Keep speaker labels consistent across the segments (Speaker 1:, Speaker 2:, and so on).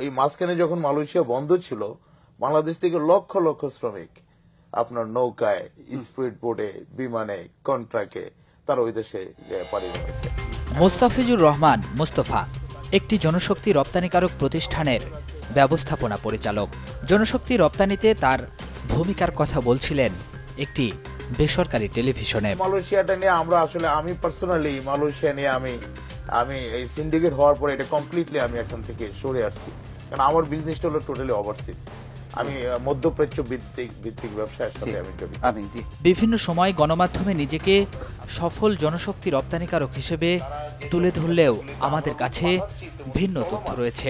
Speaker 1: এই মাঝখানে যখন মালয়েশিয়া বন্ধ ছিল, বাংলাদেশ থেকে লক্ষ লক্ষ শ্রমিক আপনার নৌকায়, স্পিড বোটে, বিমানে, কন্ট্রাক্টে তারা ওই দেশে পাড়ি জমাইছে।
Speaker 2: মোস্তাফিজুর রহমান মোস্তফা একটি জনশক্তি রপ্তানিকারক প্রতিষ্ঠানের ব্যবস্থাপনা পরিচালক। জনশক্তি রপ্তানিতে তার ভূমিকার কথা বলছিলেন একটি বেসরকারি টেলিভিশনে।
Speaker 1: মালয়েশিয়াটা নিয়ে আমরা আসলে, আমি পার্সোনালি মালয়েশিয়া নিয়ে আমি এই সিন্ডিকেট হওয়ার পরে এটা কমপ্লিটলি আমি এখান থেকে সরে আসছি, কারণ আমার বিজনেসটা হলো টোটালি ওভারসিজ। আমি মধ্যপ্রাচ্য ভিত্তিক ব্যবসায়ের সাথে আমি জড়িত।
Speaker 2: বিভিন্ন সময় গণমাধ্যমে নিজেকে সফল জনশক্তি রপ্তানিকারক হিসেবে তুলে ধরলেও আমাদের কাছে ভিন্ন তথ্য রয়েছে।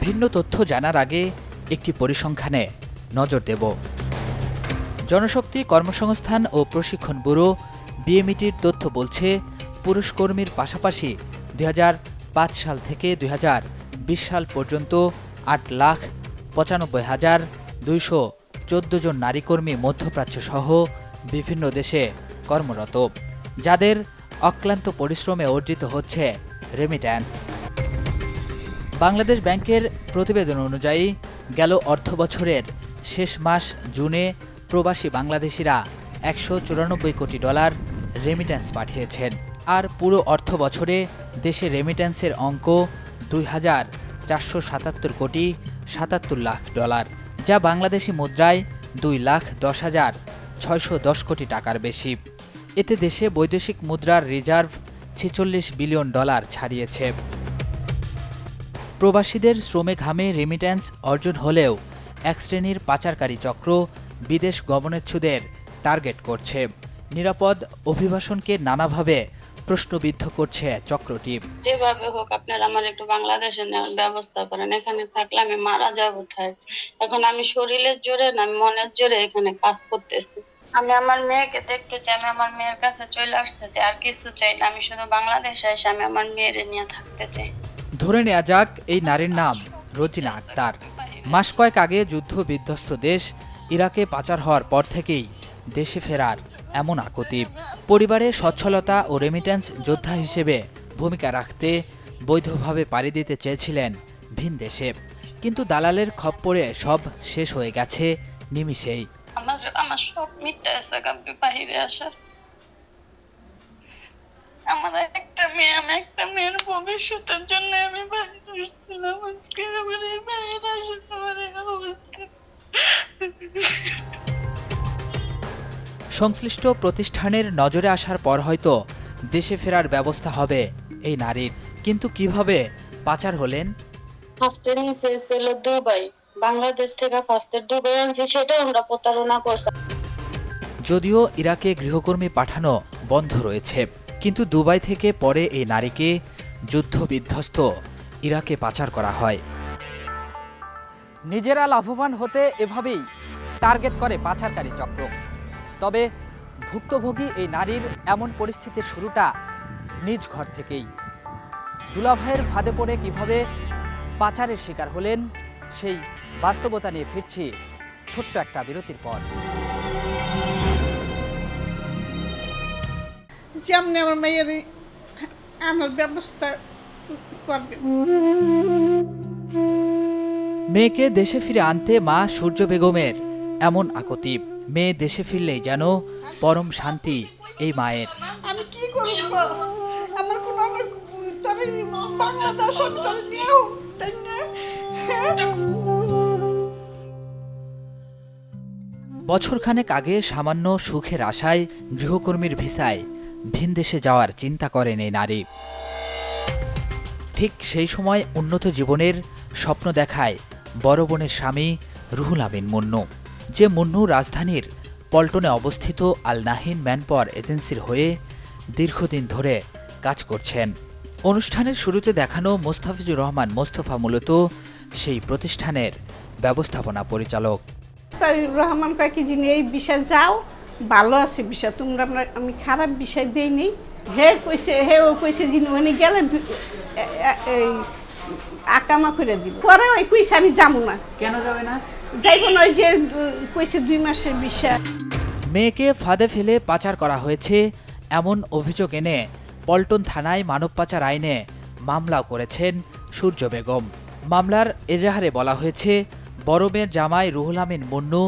Speaker 2: ভিন্ন তথ্য জানার আগে একটি পরিসংখ্যানে নজর দেব। জনশক্তি কর্মসংস্থান ও প্রশিক্ষণ ব্যুরো বিএমইটির তথ্য বলছে, পুরুষ কর্মীর পাশাপাশি 2005 সাল থেকে 2020 সাল পর্যন্ত 8,95,214 জন নারী কর্মী মধ্যপ্রাচ্য সহ বিভিন্ন দেশে কর্মরত, যাদের অক্লান্ত পরিশ্রমে অর্জিত হচ্ছে রেমিট্যান্স। বাংলাদেশ ব্যাংকের প্রতিবেদন অনুযায়ী গেল অর্থবছরের শেষ মাস জুনে প্রবাসী বাংলাদেশিরা $194 কোটি রেমিট্যান্স পাঠিয়েছেন। আর পুরো অর্থ বছরে দেশে রেমিট্যান্সের অঙ্ক $2,477 কোটি 77 লাখ, যা বাংলাদেশি মুদ্রায় 2,10,610 কোটি টাকার বেশি। এতে দেশে বৈদেশিক মুদ্রার রিজার্ভ $46 বিলিয়ন ছাড়িয়েছে। প্রবাসীদের শ্রমে ঘামে রেমিট্যান্স অর্জন হলেও এক শ্রেণীর পাচারকারী চক্র বিদেশ গমনেচ্ছুদের টার্গেট করছে। নিরাপদ অভিবাসনকে নানাভাবে প্রশ্নবিদ্ধ করছে চক্রটি।
Speaker 3: যেভাবে হোক আপনারা আমার একটু বাংলাদেশে নেওয়ার ব্যবস্থা করেন, এখানে থাকলে আমি মারা যাবো। এখন আমি শরীরের জোরে না, আমি মনের জোরে এখানে কাজ করতেছি। আমি আমার মেয়েকে দেখতে চাই, আমি আমার মেয়ের কাছে চলে আসতে চাই, আর কিছু চাই না। আমি শুধু বাংলাদেশে এসে আমি আমার মেয়ের নিয়ে থাকতে চাই।
Speaker 2: ধরে নেওয়া যাক এই নারীর নাম রোজিনা আক্তার। মাস কয়েক আগে যুদ্ধ বিধ্বস্ত দেশ ইরাকে পাচার হওয়ার পর থেকেই দেশে ফেরার এমন আকুতি। পরিবারে সচ্ছলতা ও রেমিট্যান্স যোদ্ধা হিসেবে ভূমিকা রাখতে বৈধভাবে পাড়ি দিতে চেয়েছিলেন ভিন দেশে, কিন্তু দালালের খপ্পরে সব শেষ হয়ে গেছে নিমিষেই।
Speaker 3: আমার সব মিথ্যা আছে, আপনি বাহিরে আসার। আমার একটা মেয়ে, আমি একটা মেয়ের ভবিষ্যতের জন্য আমি বাহিরে আসছিলাম। আজকে আমার এই বাহিরে আসার আমার অবস্থা।
Speaker 2: সংশ্লিষ্ট প্রতিষ্ঠানের নজরে আসার পর হয়তো দেশে ফেরার ব্যবস্থা হবে এই নারীর, কিন্তু কিভাবে পাচার হলেন?
Speaker 3: ফার্স্টে নিচে ছিল দুবাই, বাংলাদেশ থেকে ফার্স্টে দুবাই আনছি, সেটাও আমরা প্রতারণা করছি।
Speaker 2: যদিও ইরাকে গৃহকর্মী পাঠানো বন্ধ রয়েছে, কিন্তু দুবাই থেকে পরে এই নারীকে যুদ্ধ বিধ্বস্ত ইরাকে পাচার করা হয়। নিজেরা লাভবান হতে এভাবেই টার্গেট করে পাচারকারী চক্র। তবে ভুক্তভোগী এই নারীর এমন পরিস্থিতির শুরুটা নিজ ঘর থেকেই। দুলাভাইয়ের ফাঁদে পড়ে কিভাবে পাচারের শিকার হলেন, সেই বাস্তবতা নিয়ে ফিরছি ছোট্ট একটা বিরতির পর।
Speaker 4: যেমন আমার মেয়ের আনার ব্যবস্থা করবে।
Speaker 2: মেয়েকে দেশে ফিরে আনতে মা সূর্য বেগমের এমন আকুতি। মেয়ে দেশে ফিরলেই যেন পরম শান্তি এই মায়ের।
Speaker 4: আমি কি করব? আমার কোনো বাংলাদেশ আমি তোর নিয়েও তাই না।
Speaker 2: বছরখানেক আগে সামান্য সুখের আশায় গৃহকর্মীর ভিসায় ভিন দেশে যাওয়ার চিন্তা করেন এই নারী। ঠিক সেই সময় উন্নত জীবনের স্বপ্ন দেখায় বড় বোনের স্বামী রুহুল আমিন মুন্নু, যে মুন্নু রাজধানীর পল্টনে অবস্থিত আল নাহিন ম্যানপাওয়ার এজেন্সির হয়ে দীর্ঘদিন ধরে কাজ করছেন। অনুষ্ঠানের শুরুতে দেখানো মোস্তাফিজুর রহমান মোস্তফা মূলত সেই প্রতিষ্ঠানের ব্যবস্থাপনা পরিচালক।
Speaker 4: রহমান কয় কি জিনিস এই বিষয় যাও, ভালো আছে বিষয়, তোমরা আমি খারাপ বিষয় দেইনি। ও কইছে যিনি ওখানে গেলে এই আকামা করে দিব। পরে ওই কইছে আমি যাবো না।
Speaker 2: কেন যাবে না?
Speaker 4: যাইব না, ওই যে কইছে 2 মাসের বিষয়।
Speaker 2: মেয়েকে ফাঁদে ফেলে পাচার করা হয়েছে এমন অভিযোগ এনে পল্টন থানায় মানব পাচার আইনে মামলাও করেছেন সূর্য বেগম। মামলার এজাহারে বলা হয়েছে, বড় মেয়ের জামাই রুহুল আমিন মুন্নু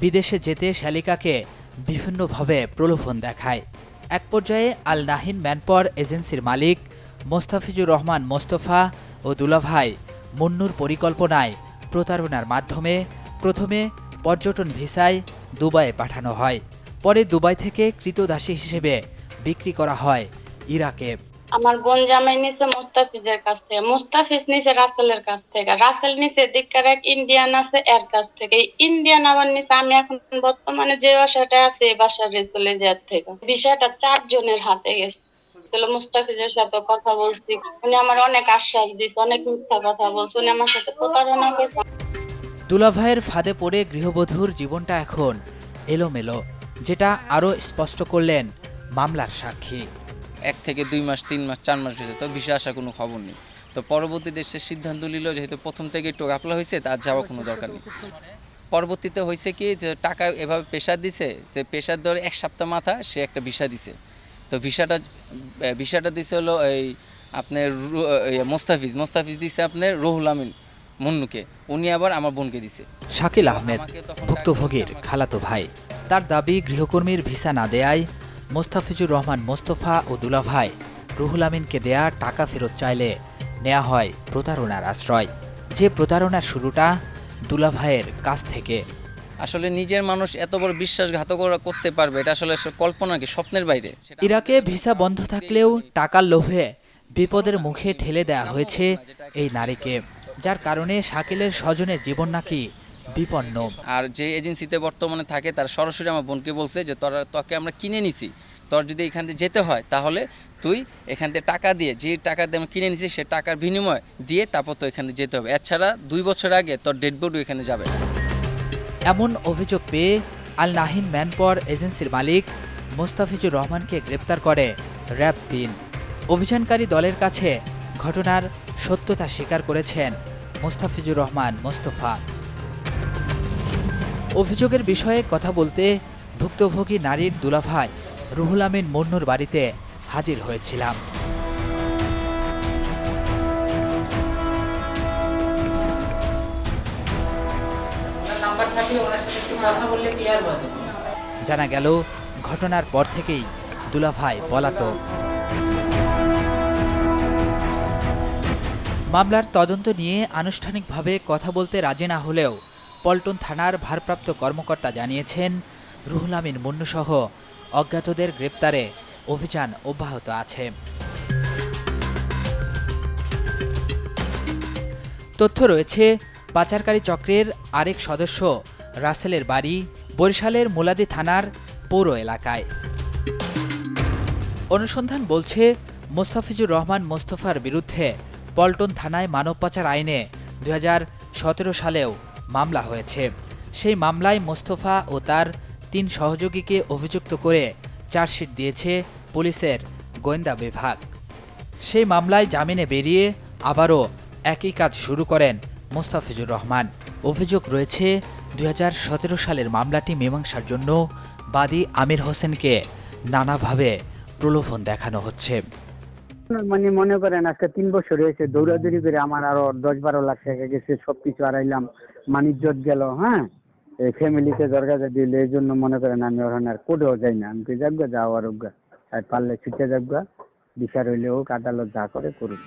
Speaker 2: বিদেশে যেতে শ্যালিকাকে বিভিন্নভাবে প্রলোভন দেখায়। এক পর্যায়ে আল নাহিন ম্যানপাওয়ার এজেন্সির মালিক মোস্তাফিজুর রহমান মোস্তফা ও দুলাভাই মুন্নুর পরিকল্পনায় প্রতারণার মাধ্যমে প্রথমে পর্যটন ভিসায় দুবাইয়ে পাঠানো হয়। পরে দুবাই থেকে ক্রীতদাসী হিসেবে বিক্রি করা হয় ইরাকে।
Speaker 3: আমার বোন জামাই নিছে মোস্তাফিজের কাছ থেকে, মোস্তাফিজ নিছে রাসেলের কাছ থেকে, রাসেল নিছে দিককার এক ইন্ডিয়ান আছে এর কাছ থেকে, ইন্ডিয়ান আবার নিছে আমি এখন বর্তমানে যে বাসাটা আছে এই বাসার চলে যাওয়ার থেকে। বিষয়টা 4 জনের হাতে গেছে। মুস্তাফিজের সাথে কথা বলছি, উনি আমার অনেক আশ্বাস দিছে, অনেক মিথ্যা কথা বলছে, উনি আমার সাথে প্রতারণা করছে।
Speaker 2: দুলাভাইয়ের ফাঁদে পড়ে গৃহবধূর জীবনটা এখন এলোমেলো, যেটা আরও স্পষ্ট করলেন মামলার সাক্ষী।
Speaker 5: 1 থেকে 2 মাস 3 মাস 4 মাস হয়েছে, তো ভিসা আসার কোনো খবর নেই। তো পরবর্তীতে সে সিদ্ধান্ত নিল যেহেতু প্রথম থেকে একটু ঘাপলা হয়েছে, তার যাওয়ার কোনো দরকার নেই। পরবর্তীতে হয়েছে কি যে টাকা এভাবে প্রেশার দিছে, যে প্রেশার ধরে 1 সপ্তাহ মাথা সে একটা ভিসা দিছে। তো ভিসাটা দিছে হলো এই আপনার মোস্তাফিজ দিছে আপনার রুহুল আমিন মুন্নুকে, উনি আবার আমার বোনকে দিছে।
Speaker 2: শাকিল আহমেদ ভুক্তভোগীর খালাতো ভাই। তার দাবি, গৃহকর্মীর ভিসা না দেয়ায় মোস্তাফিজুর রহমান মোস্তফা ও দুলাভাই রুহুল আমিনকে দেয়া টাকা ফেরত চাইলে নেওয়া হয় প্রতারণার আশ্রয়। যে প্রতারণার শুরুটা দুলাভাইয়ের কাছ থেকে।
Speaker 5: আসলে নিজের মানুষ এত বড় বিশ্বাসঘাতকতা করতে পারবে, এটা আসলে কল্পনা কি, স্বপ্নের বাইরে।
Speaker 2: ইরাকে ভিসা বন্ধ থাকলেও টাকার লোভে বিপদের মুখে ঠেলে দেয়া হয়েছে এই নারীকে, যার কারণে শাকিলের স্বজনের জীবন নাকি বিপন্ন।
Speaker 5: আর যে এজেন্সিতে বর্তমানে থাকে তার সরাসরি আমার বোনকে বলছে যে তোকে আমরা কিনে নিছি, তোর যদি এখান থেকে যেতে হয় তাহলে তুই এখান থেকে টাকা দিয়ে, যে টাকা দিয়ে আমরা কিনে নিছি সে টাকার বিনিময় দিয়ে তারপর তো এখানে যেতে হবে। এছাড়া 2 বছর আগে তোর ডেড বডি এখানে যাবে।
Speaker 2: এমন অভিযোগ পেয়ে আল নাহিন ম্যানপাওয়ার এজেন্সির মালিক মোস্তাফিজুর রহমানকে গ্রেপ্তার করে র্যাব 3। অভিযানকারী দলের কাছে ঘটনার সত্যতা স্বীকার করেছেন মোস্তাফিজুর রহমান মোস্তফা। অভিযোগের বিষয়ে কথা বলতে ভুক্তভোগী নারীর দুলাভাই রুহুল আমিন মুন্নুর বাড়িতে হাজির হয়েছিলাম। জানা গেল ঘটনার পর থেকেই দুলাভাই পলাতক। মামলার তদন্ত নিয়ে আনুষ্ঠানিকভাবে কথা বলতে রাজি না হলেও পল্টন থানার ভারপ্রাপ্ত কর্মকর্তা জানিয়েছেন, রুহুল আমিন মুন্নুসহ অজ্ঞাতদের গ্রেপ্তারে অভিযান অব্যাহত আছে। তথ্য রয়েছে, পাচারকারী চক্রের আরেক সদস্য রাসেলের বাড়ি বরিশালের মুলাদি থানার পৌর এলাকায়। অনুসন্ধান বলছে, মোস্তাফিজুর রহমান মোস্তফার বিরুদ্ধে পল্টন থানায় মানব পাচার আইনে 2017 সালেও মামলা হয়েছে। সেই মামলায় মোস্তফা ও তার 3 সহযোগীকে অভিযুক্ত করে চার্জশিট দিয়েছে পুলিশের গোয়েন্দা বিভাগ। সেই মামলায় জামিনে বেরিয়ে আবারও একই কাজ শুরু করেন মোস্তাফিজুর রহমান। অভিযোগ রয়েছে, 2017 সালের মামলাটি মীমাংসার জন্য বাদী আমির হোসেনকে নানাভাবে প্রলোভন দেখানো হচ্ছে।
Speaker 6: মানে মনে করেন আজকে 3 বছর হয়েছে দৌড়াদৌড়ি করে আমার আরো 10-12 লাখ টাকা গেছে, সবকিছু হারাইলাম, মানিজ্জত গেল। হ্যাঁ, এই ফ্যামিলিতে দরকার দিলে এই জন্য মনে করেন আমি ওখানে আর কোটেও যাই না। আমি যাবো যাওয়ার অজ্ঞা, আর পারলে ছুটে যাবো, বিচার হইলে হোক, আদালত যা করে করুন।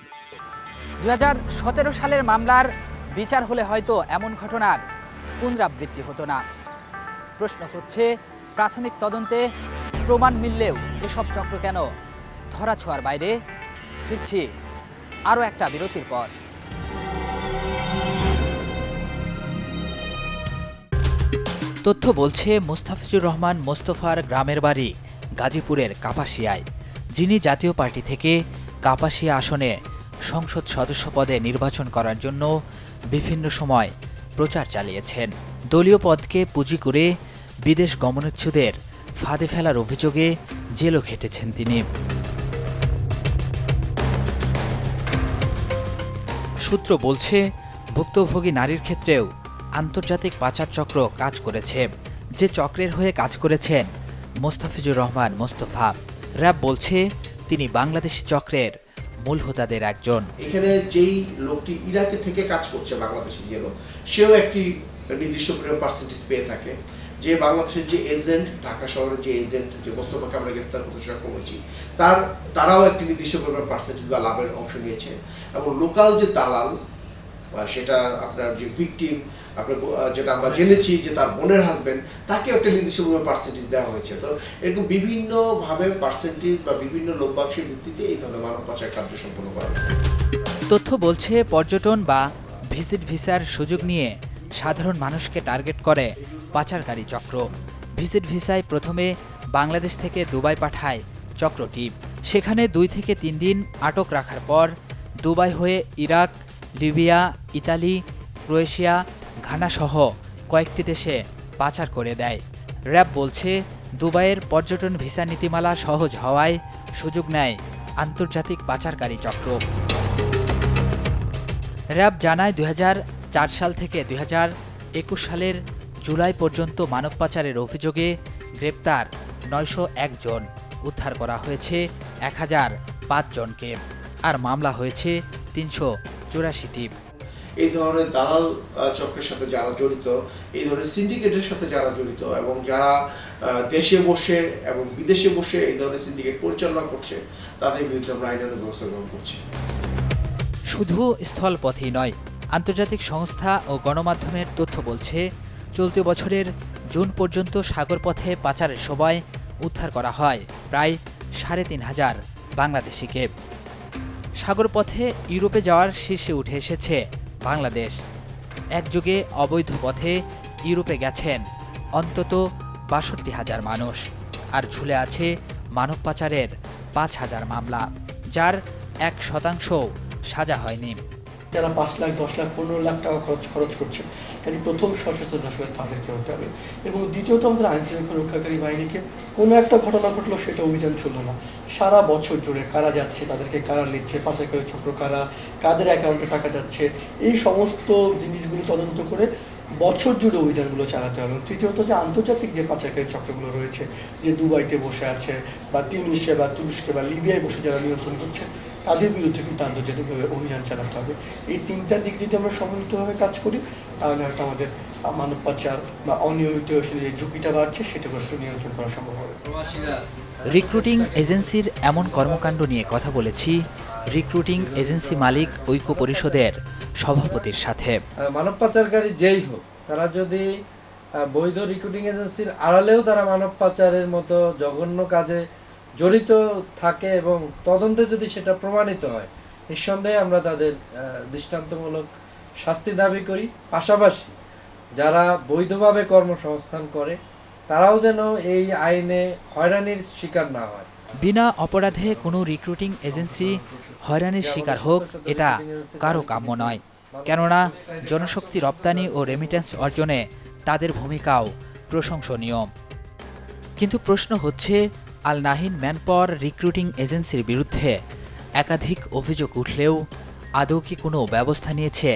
Speaker 2: 2017 সালের মামলার বিচার হলে হয়তো এমন ঘটনার পুনরাবৃত্তি হতো না। প্রশ্ন হচ্ছে, প্রাথমিক তদন্তে প্রমাণ মিললেও এসব চক্র কেন ধরাছোঁয়ার বাইরে? ফিরছি আরও একটা বিরতির পর। তথ্য বলছে, মোস্তাফিজুর রহমান মোস্তফার গ্রামের বাড়ি গাজীপুরের কাপাসিয়ায়, যিনি জাতীয় পার্টি থেকে কাপাসিয়া আসনে সংসদ সদস্য পদে নির্বাচন করার জন্য বিভিন্ন সময় প্রচার চালিয়েছেন। দলীয় পদকে পুঁজি করে বিদেশ গমনোচ্ছুদের ফাঁদে ফেলার অভিযোগে জেলও খেটেছেন তিনি। সূত্র বলছে, ভুক্তভোগী নারীর ক্ষেত্রেও আন্তর্জাতিক পাচার চক্র কাজ করেছে। যে চক্রের হয়ে কাজ করেছেন মোস্তাফিজুর রহমান মোস্তফা। র্যাব বলছে, তিনি বাংলাদেশি চক্রের মূল হোতাদের একজন।
Speaker 7: এখানে যেই লোকটি ইরাকে থেকে কাজ করছে বাংলাদেশে যে লোক, সেও একটি নির্দিষ্ট পার্সেন্টেজ পেয়ে থাকে। যে বাংলাদেশের যে এজেন্ট, ঢাকা শহরের যে এজেন্ট, যে মোস্তফাকে আমরা গ্রেফতার করতে সক্ষম হয়েছি, তারাও একটি নির্দিষ্ট পরিমাণ পার্সেন্টেজ বা লাভের অংশ নিয়েছে। এবং লোকাল যে দালাল, সেটা আপনার যে ভিকটিম, আপনার যেটা আমরা জেনেছি যে তার বোনের হাজবেন্ড, তাকে একটা নির্দিষ্ট পরিমাণ পার্সেন্টেজ দেওয়া হয়েছে। তো এরকম বিভিন্নভাবে পার্সেন্টেজ বা বিভিন্ন লভ্যাংশের ভিত্তিতে এই ধরনের মানব পাচার কার্য সম্পন্ন করা হয়।
Speaker 2: তথ্য বলছে পর্যটন বা ভিজিট ভিসার সুযোগ নিয়ে সাধারণ মানুষকে টার্গেট করে পাচারকারী চক্র। ভিজিট ভিসায় প্রথমে বাংলাদেশ থেকে দুবাই পাঠায় চক্রটি। সেখানে 2 থেকে 3 দিন আটক রাখার পর দুবাই হয়ে Iraq, Libya, Italy, Croatia, Ghana সহ কয়েকটি দেশে পাচার করে দেয়। র্যাব বলছে দুবাইয়ের পর্যটন ভিসা নীতিমালা সহজ হওয়ায় সুযোগ নেয় আন্তর্জাতিক পাচারকারী চক্র। র্যাব জানায় 2004 সাল থেকে 2021 সালের জুলাই পর্যন্ত মানব পাচারের অভিযোগে গ্রেপ্তার 901 জন, উদ্ধার করা হয়েছে 1005 জনকে, আর মামলা হয়েছে 384টি।
Speaker 7: এই ধরনের দালাল চক্রের সাথে যারা জড়িত, এই ধরনের সিন্ডিকেটের সাথে যারা জড়িত এবং যারা দেশে বসে এবং বিদেশে বসে এই ধরনের সিন্ডিকেট পরিচালনা করছে, তাদের বিরুদ্ধে আমরা আইনানুগ ব্যবস্থা গ্রহণ করছি।
Speaker 2: শুধু স্থলপথেই নয়, আন্তর্জাতিক সংস্থা ও গণমাধ্যমের তথ্য বলছে চলতি বছরের জুন পর্যন্ত সাগরপথে পাচারের সময় উদ্ধার করা হয় প্রায় 3500 বাংলাদেশিকে। সাগরপথে ইউরোপে যাওয়ার শীর্ষে উঠে এসেছে বাংলাদেশ। একযোগে অবৈধ পথে ইউরোপে গেছেন অন্তত 62,000 মানুষ, আর ঝুলে আছে মানব পাচারের 5,000 মামলা, যার 1% সাজা হয়নি।
Speaker 8: যারা 5 লাখ, 10 লাখ, 15 লাখ টাকা খরচ করছে, কাজে প্রথম সচেতন আসলে তাদেরকে হতে হবে। এবং দ্বিতীয়ত আমাদের আইন শৃঙ্খলা রক্ষাকারী বাহিনীকে কোনো একটা ঘটনা ঘটলো সেটা অভিযান চললো না, সারা বছর জুড়ে কারা যাচ্ছে, তাদেরকে কারা নিচ্ছে, পাচারকারী চক্র কারা, কাদের অ্যাকাউন্টে টাকা যাচ্ছে, এই সমস্ত জিনিসগুলো তদন্ত করে বছর জুড়ে অভিযানগুলো চালাতে হবে। তৃতীয়ত যে আন্তর্জাতিক যে পাচারকারী চক্রগুলো রয়েছে, যে দুবাইতে বসে আছে বা তিউনিসিয়া বা তুরস্কে বা লিবিয়ায় বসে যারা নিয়ন্ত্রণ করছে, তাদের বিরুদ্ধে কিন্তু আন্তর্জাতিকভাবে অভিযান চালাতে হবে। এই 3টা দিক যদি আমরা সম্মিলিতভাবে কাজ করি, তাহলে হয়তো আমাদের মানব পাচার বা অনিয়মিত যে ঝুঁকিটা বাড়ছে সেটাকে আসলে নিয়ন্ত্রণ করা সম্ভব হবে।
Speaker 2: রিক্রুটিং এজেন্সির এমন কর্মকাণ্ড নিয়ে কথা বলেছি রিক্রুটিং এজেন্সি মালিক ঐক্য পরিষদের সভাপতির সাথে।
Speaker 9: মানব পাচারকারী যেই হোক, তারা যদি বৈধ রিক্রুটিং এজেন্সির আড়ালেও তারা মানব পাচারের মতো জঘন্য কাজে জড়িত থাকে এবং তদন্তে যদি সেটা প্রমাণিত হয়, নিঃসন্দেহে আমরা তাদের দৃষ্টান্তমূলক শাস্তি দাবি করি। পাশাপাশি যারা বৈধভাবে কর্মসংস্থান করে, তারাও যেন এই আইনে হয়রানির শিকার না হয়।
Speaker 2: বিনা অপরাধে কোনো রিক্রুটিং এজেন্সি হয়রানির শিকার হোক, এটা কারো কাম্য নয়। কেননা জনশক্তি রপ্তানি ও রেমিটেন্স অর্জনে তাদের ভূমিকাও প্রশংসনীয়। কিন্তু প্রশ্ন হচ্ছে, আল নাহিন ম্যানপাওয়ার রিক্রুটিং এজেন্সির বিরুদ্ধে একাধিক অভিযোগ উঠলেও আদৌ কি কোনো ব্যবস্থা নিয়েছে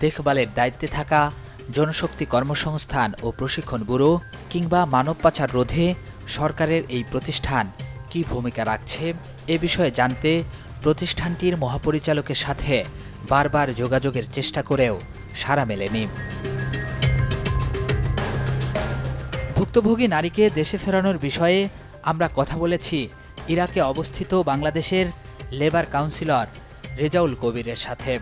Speaker 2: দেখভালের দায়িত্বে থাকা জনশক্তি কর্মসংস্থান ও প্রশিক্ষণ ব্যুরো, কিংবা মানব পাচার রোধে সরকারের এই প্রতিষ্ঠান কী ভূমিকা রাখছে? এ বিষয়ে জানতে প্রতিষ্ঠানটির মহাপরিচালকের সাথে বারবার যোগাযোগের চেষ্টা করেও সাড়া মেলেনি। ভুক্তভোগী নারীকে দেশে ফেরানোর বিষয়ে আমরা কথা বলেছি ইরাকে অবস্থিত বাংলাদেশের লেবার কাউন্সিলর রেজাউল কবিরের সাথে।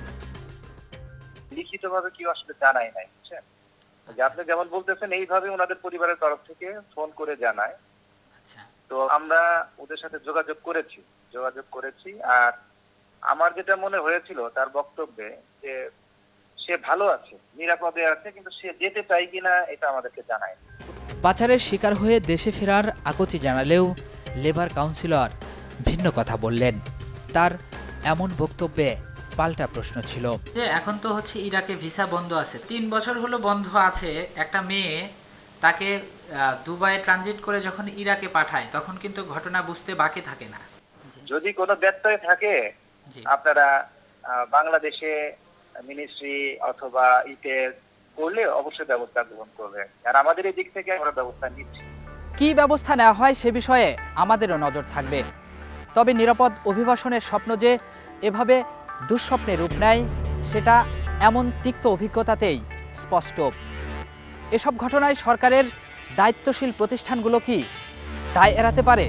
Speaker 10: লিখিতভাবে কেউ আসলে জানায় নাই, বুঝছেন? যে আপনি যেমন বলতেছেন এইভাবে ওনাদের পরিবারের তরফ থেকে ফোন করে জানায়। তো আমরা ওদের সাথে যোগাযোগ করেছি। আর আমার যেটা মনে হয়েছিল তার বক্তব্যে, যে সে ভালো আছে, নিরাপদে আছে, কিন্তু সে যেতে চাই কিনা এটা আমাদেরকে জানায়।
Speaker 2: পাচারের শিকার হয়ে দেশে ফেরার আকুতি জানালেও লেবার কাউন্সিলর ভিন্ন কথা বললেন। তার এমন বক্তব্যে পাল্টা প্রশ্ন ছিল,
Speaker 11: যে এখন তো হচ্ছে ইরাকে ভিসা বন্ধ আছে, 3 বছর হলো বন্ধ আছে। একটা মেয়ে তাকে দুবাইয়ে ট্রানজিট করে যখন ইরাকে পাঠায়, তখন কিন্তু ঘটনা বুঝতে বাকি থাকে না।
Speaker 10: যদি কোনো ব্যত্যয় থাকে, আপনারা বাংলাদেশে মিনিস্ট্রি অথবা ইতে করলে অবশ্যই ব্যবস্থা গ্রহণ করবে, আর আমাদের এই দিক থেকে আমরা ব্যবস্থা নিচ্ছি।
Speaker 2: কী ব্যবস্থা নেওয়া হয় সে বিষয়ে আমাদেরও নজর থাকবে। তবে নিরাপদ অভিবাসনের স্বপ্ন যে এভাবে দুঃস্বপ্নে রূপ নেয় সেটা এমন তিক্ত অভিজ্ঞতাতেই স্পষ্ট। এসব ঘটনায় সরকারের দায়িত্বশীল প্রতিষ্ঠানগুলো কি দায় এড়াতে পারে?